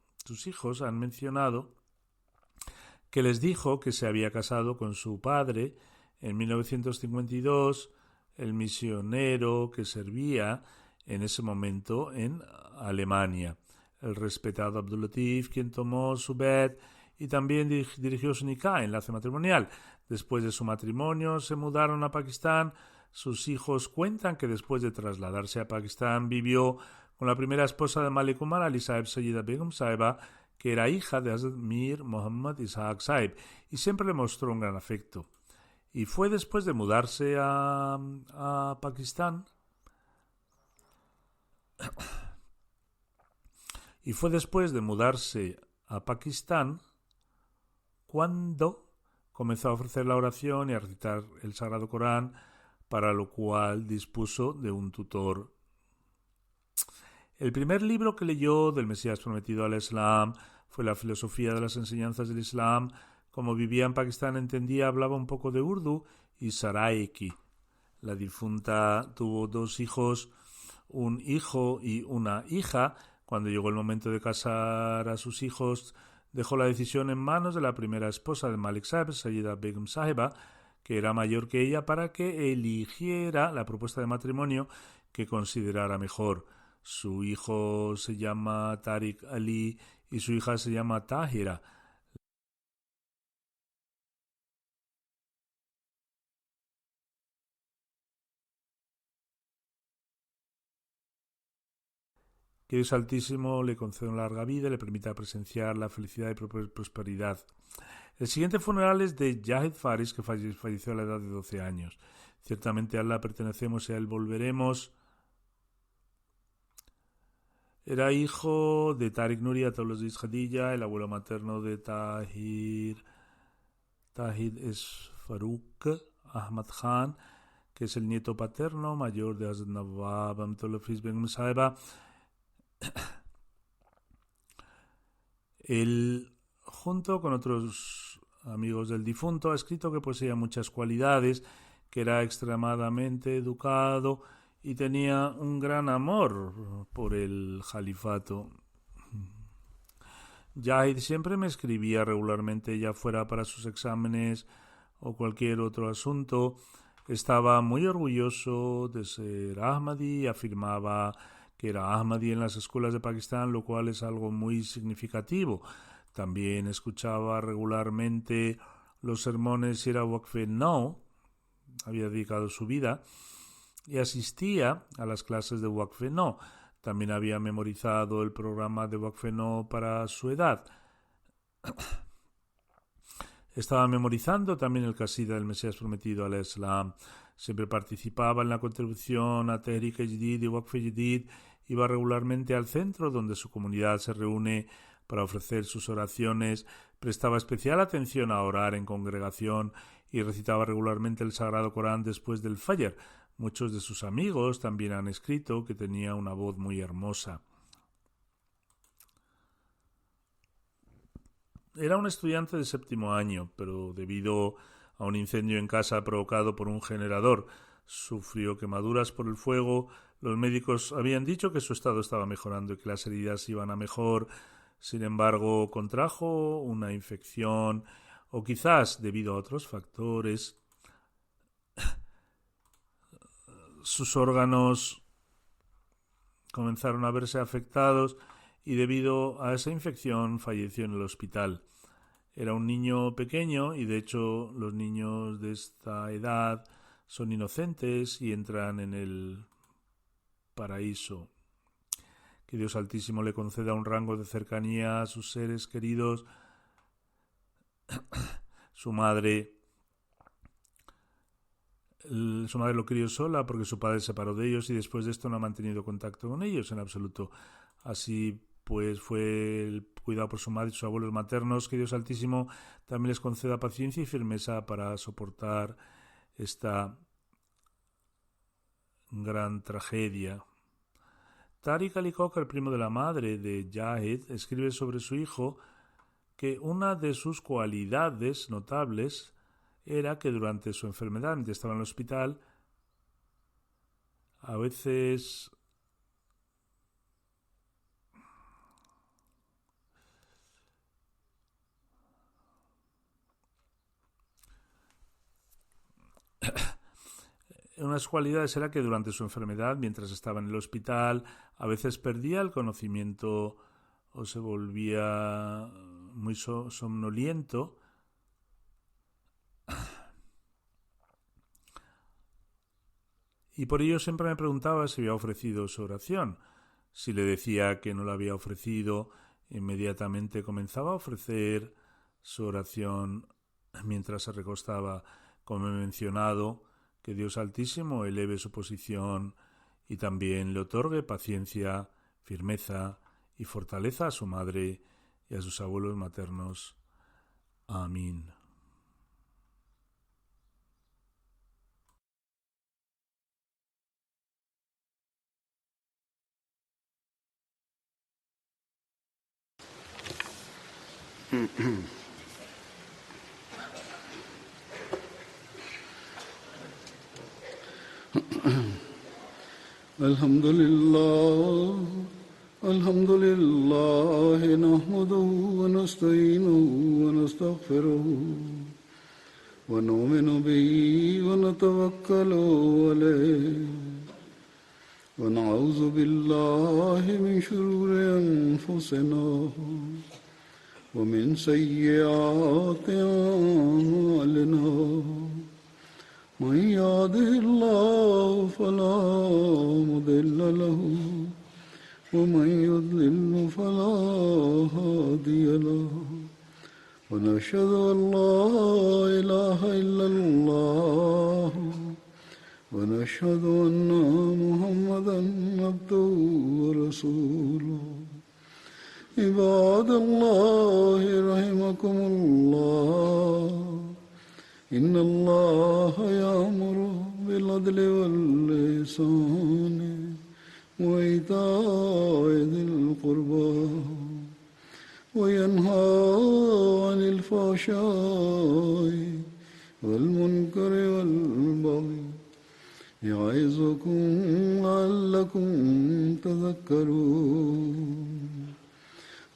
que les dijo que se había casado con su padre en 1952, el misionero que servía en ese momento en Alemania. El respetado Abdul Latif, quien tomó su bet y también dirigió su nikah, enlace matrimonial. Después de su matrimonio se mudaron a Pakistán. Sus hijos cuentan que después de trasladarse a Pakistán vivió con la primera esposa de Malik Umar Ali Sahib, Sayyida Begum Sahiba, que era hija de Hazrat Mir Muhammad Ishaq Sahib, y siempre le mostró un gran afecto. Y fue después de mudarse a Pakistán cuando comenzó a ofrecer la oración y a recitar el Sagrado Corán, para lo cual dispuso de un tutor. El primer libro que leyó del Mesías prometido al Islam fue la filosofía de las enseñanzas del Islam. Como vivía en Pakistán entendía, hablaba un poco de Urdu y Saraiki. La difunta tuvo 2 hijos, un hijo y una hija. Cuando llegó el momento de casar a sus hijos, dejó la decisión en manos de la primera esposa de Malik Sahib, Sayyida Begum Sahiba, que era mayor que ella, para que eligiera la propuesta de matrimonio que considerara mejor. Su hijo se llama Tariq Ali y su hija se llama Tahira. Que Dios Altísimo le conceda una larga vida y le permita presenciar la felicidad y prosperidad. El siguiente funeral es de Jahid Faris, que falleció a la edad de 12 años. Ciertamente a Allah pertenecemos y a Él volveremos. Era hijo de Tariq Nuri Ataullaziz Khadija, el abuelo materno de Tahid es Farooq Ahmad Khan, que es el nieto paterno mayor de Hazrat Nawab Amtullah Hafiz Begum Sahiba. Él, junto con otros amigos del difunto, ha escrito que poseía muchas cualidades, que era extremadamente educado y tenía un gran amor por el califato. Jahid siempre me escribía regularmente, ya fuera para sus exámenes o cualquier otro asunto. Estaba muy orgulloso de ser Ahmadi y afirmaba que era Ahmadi en las escuelas de Pakistán, lo cual es algo muy significativo. También escuchaba regularmente los sermones y era Waqf No, había dedicado su vida, y asistía a las clases de Waqf No. También había memorizado el programa de Wakfeno para su edad. Estaba memorizando también el Qasida del Mesías Prometido al Islam. Siempre participaba en la contribución a Tehrik Jadid y Waqf Jadid. Iba regularmente al centro donde su comunidad se reúne para ofrecer sus oraciones. Prestaba especial atención a orar en congregación y recitaba regularmente el Sagrado Corán después del Fajr. Muchos de sus amigos también han escrito que tenía una voz muy hermosa. Era un estudiante de 7º año, pero debido a un incendio en casa provocado por un generador, sufrió quemaduras por el fuego. Los médicos habían dicho que su estado estaba mejorando y que las heridas iban a mejor. Sin embargo, contrajo una infección o quizás debido a otros factores, sus órganos comenzaron a verse afectados y debido a esa infección falleció en el hospital. Era un niño pequeño y de hecho los niños de esta edad son inocentes y entran en el paraíso. Que Dios Altísimo le conceda un rango de cercanía a sus seres queridos. Su madre lo crió sola porque su padre se separó de ellos y después de esto no ha mantenido contacto con ellos en absoluto. Así pues fue el cuidado por su madre y sus abuelos maternos. Que Dios Altísimo también les conceda paciencia y firmeza para soportar esta gran tragedia. Tariq Ali Cocker, el primo de la madre de Jahid, escribe sobre su hijo que una de sus cualidades notables era que durante su enfermedad, mientras estaba en el hospital, a veces una de sus cualidades era que durante su enfermedad, mientras estaba en el hospital, a veces perdía el conocimiento o se volvía muy somnoliento. Y por ello siempre me preguntaba si había ofrecido su oración. Si le decía que no la había ofrecido, inmediatamente comenzaba a ofrecer su oración mientras se recostaba. Como he mencionado, que Dios Altísimo eleve su posición y también le otorgue paciencia, firmeza y fortaleza a su madre y a sus abuelos maternos. Amén. الحمد لله نحمده ونستعينه ونستغفره ونؤمن به ونتوكل عليه ونعوذ بالله من شرور أنفسنا ومن سيئات أعمالنا من يهده الله فلا مضل له ومن يضلل فلا هادي له ونشهد أن لا إله إلا الله ونشهد أن محمدا عبده ورسوله عباد الله رحمكم الله إن الله يأمر بالعدل والإحسان وإيتاء ذي القربى وينهى عن الفحشاء والمنكر والبغي يعظكم لعلكم تذكرون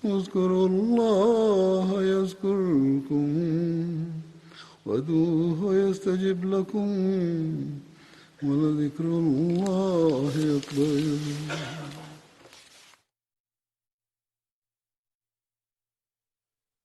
اذكروا الله يذكركم وادعوه يستجب لكم ولذكر الله أكبر